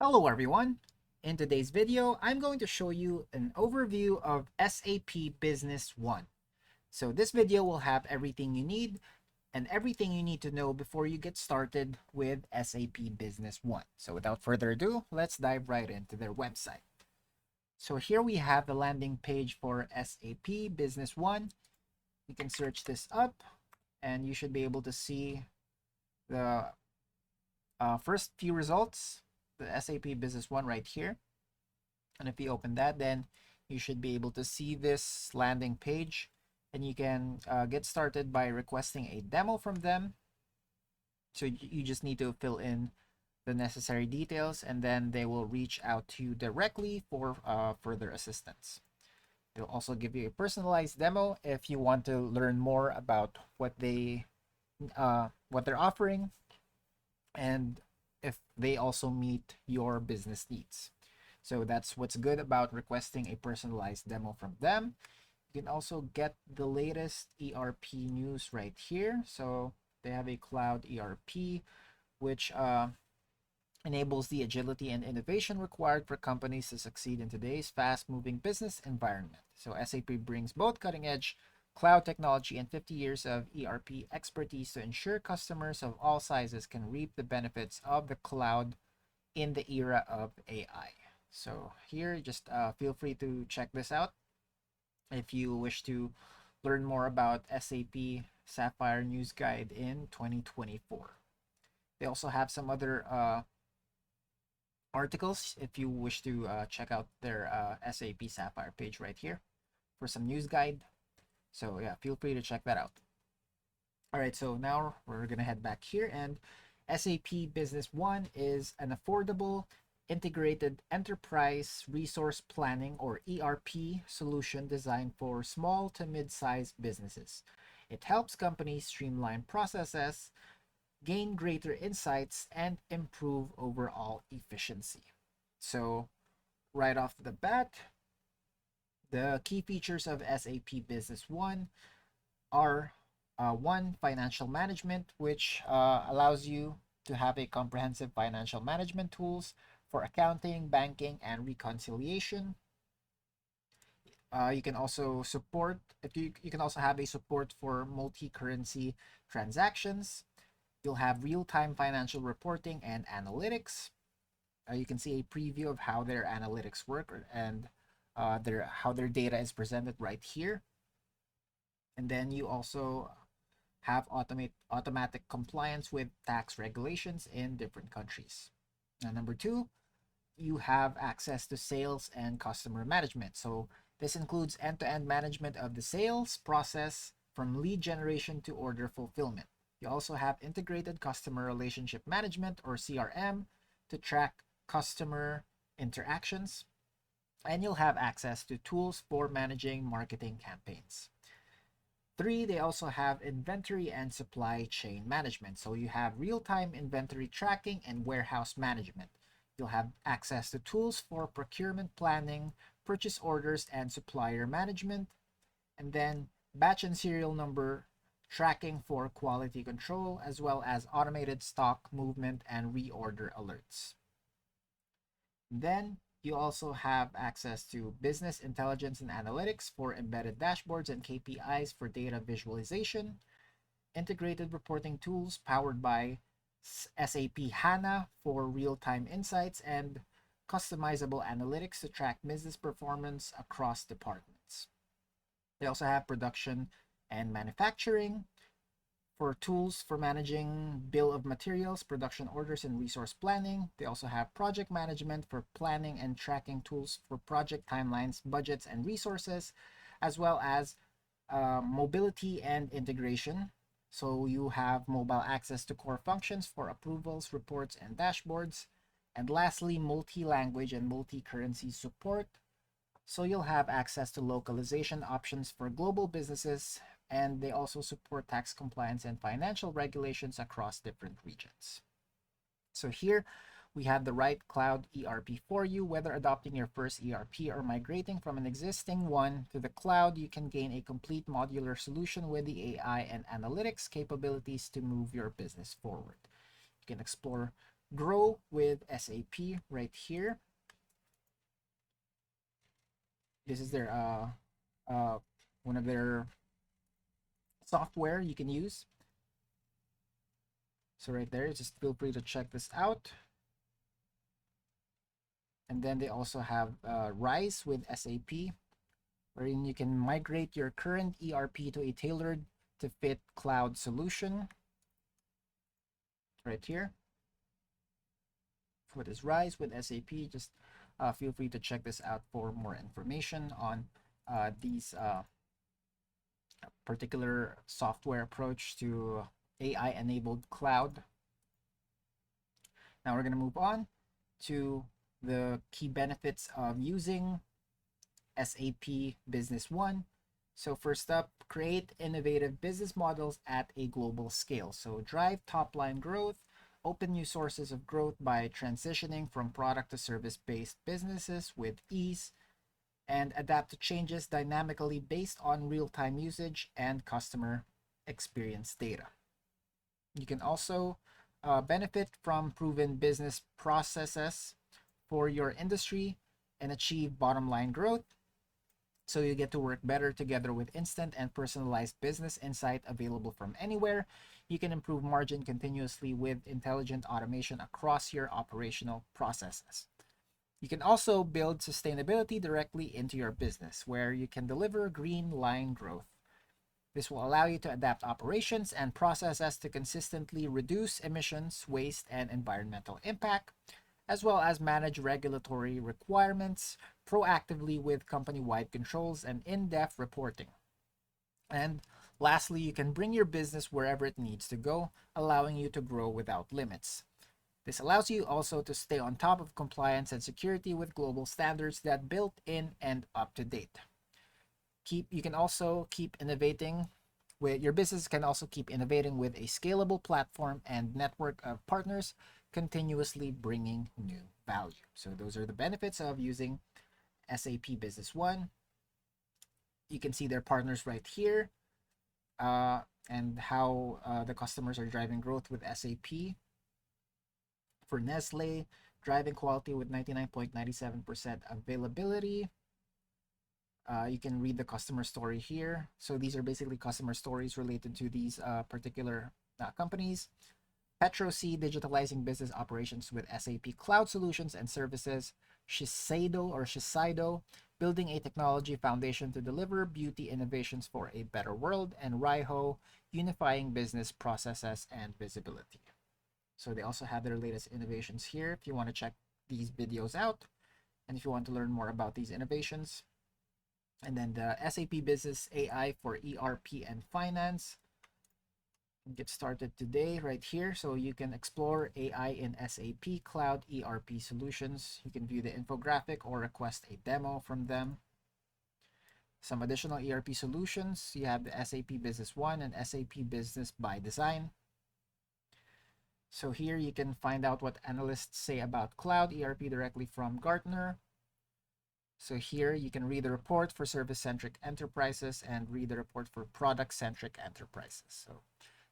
Hello everyone! In today's video, I'm going to show you an overview of SAP Business One. So this video will have everything you need and everything you need to know before you get started with SAP Business One. So without further ado, let's dive right into their website. So here we have the landing page for SAP Business One. You can search this up and you should be able to see the first few results, the SAP Business One right here. And if you open that, then you should be able to see this landing page, and you can get started by requesting a demo from them. So you just need to fill in the necessary details, and then they will reach out to you directly for further assistance. They'll also give you a personalized demo if you want to learn more about what they're offering, and if they also meet your business needs. So that's what's good about requesting a personalized demo from them. You can also get the latest ERP news right here. So they have a cloud ERP, which enables the agility and innovation required for companies to succeed in today's fast-moving business environment. So SAP brings both cutting-edge cloud technology and 50 years of ERP expertise to ensure customers of all sizes can reap the benefits of the cloud in the era of AI. So here, just feel free to check this out if you wish to learn more about SAP Sapphire News Guide in 2024. They also have some other articles if you wish to check out their SAP Sapphire page right here for some news guide. So yeah, feel free to check that out. All right, so now we're gonna head back here, and SAP Business One is an affordable integrated enterprise resource planning or ERP solution designed for small to mid-sized businesses. It helps companies streamline processes, gain greater insights, and improve overall efficiency. So right off the bat, the key features of SAP Business One are one, financial management, which allows you to have a comprehensive financial management tools for accounting, banking, and reconciliation. You can also support, if you can also have a support for multi-currency transactions. You'll have real-time financial reporting and analytics. You can see a preview of how their analytics work and how their data is presented right here. And then you also have automatic compliance with tax regulations in different countries. Now, number two, you have access to sales and customer management. So this includes end-to-end management of the sales process from lead generation to order fulfillment. You also have integrated customer relationship management or CRM to track customer interactions. And you'll have access to tools for managing marketing campaigns. Three, they also have inventory and supply chain management. So you have real-time inventory tracking and warehouse management. You'll have access to tools for procurement planning, purchase orders, and supplier management. And then batch and serial number tracking for quality control, as well as automated stock movement and reorder alerts. Then you also have access to business intelligence and analytics for embedded dashboards and KPIs for data visualization, integrated reporting tools powered by SAP HANA for real-time insights, and customizable analytics to track business performance across departments. They also have production and manufacturing for tools for managing bill of materials, production orders, and resource planning. They also have project management for planning and tracking tools for project timelines, budgets, and resources, as well as mobility and integration. So you have mobile access to core functions for approvals, reports, and dashboards. And lastly, multi-language and multi-currency support. So you'll have access to localization options for global businesses, and they also support tax compliance and financial regulations across different regions. So here we have the right cloud ERP for you. Whether adopting your first ERP or migrating from an existing one to the cloud, you can gain a complete modular solution with the AI and analytics capabilities to move your business forward. You can explore grow with SAP right here. This is their one of their software you can use. So right there, just feel free to check this out. And then they also have Rise with SAP, wherein you can migrate your current ERP to a tailored to fit cloud solution. Right here. What is Rise with SAP? Just feel free to check this out for more information on these particular software approach to AI-enabled cloud. Now we're going to move on to the key benefits of using SAP Business One. So first up, create innovative business models at a global scale. So drive top-line growth, open new sources of growth by transitioning from product to service-based businesses with ease, and adapt to changes dynamically based on real-time usage and customer experience data. You can also benefit from proven business processes for your industry and achieve bottom line growth. So you get to work better together with instant and personalized business insight available from anywhere. You can improve margin continuously with intelligent automation across your operational processes. You can also build sustainability directly into your business, where you can deliver green line growth. This will allow you to adapt operations and processes to consistently reduce emissions, waste, and environmental impact, as well as manage regulatory requirements proactively with company-wide controls and in-depth reporting. And lastly, you can bring your business wherever it needs to go, allowing you to grow without limits. This allows you also to stay on top of compliance and security with global standards that built in and up to date. You can also keep innovating with your business can also keep innovating with a scalable platform and network of partners, continuously bringing new value. So those are the benefits of using SAP Business One. You can see their partners right here, and how the customers are driving growth with SAP. For Nestle, driving quality with 99.97% availability. You can read the customer story here. So these are basically customer stories related to these particular companies. PetroC, digitalizing business operations with SAP cloud solutions and services. Shiseido, building a technology foundation to deliver beauty innovations for a better world. And Raiho, unifying business processes and visibility. So they also have their latest innovations here if you want to check these videos out, and if you want to learn more about these innovations. And then the SAP Business AI for ERP and Finance. Get started today right here. So you can explore AI in SAP Cloud ERP solutions. You can view the infographic or request a demo from them. Some additional ERP solutions. You have the SAP Business One and SAP Business by Design. So here you can find out what analysts say about cloud ERP directly from Gartner. So here you can read the report for service-centric enterprises and read the report for product-centric enterprises. So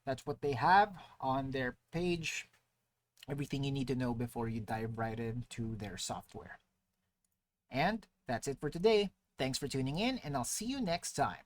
that's what they have on their page. Everything you need to know before you dive right into their software. And that's it for today. Thanks for tuning in, and I'll see you next time.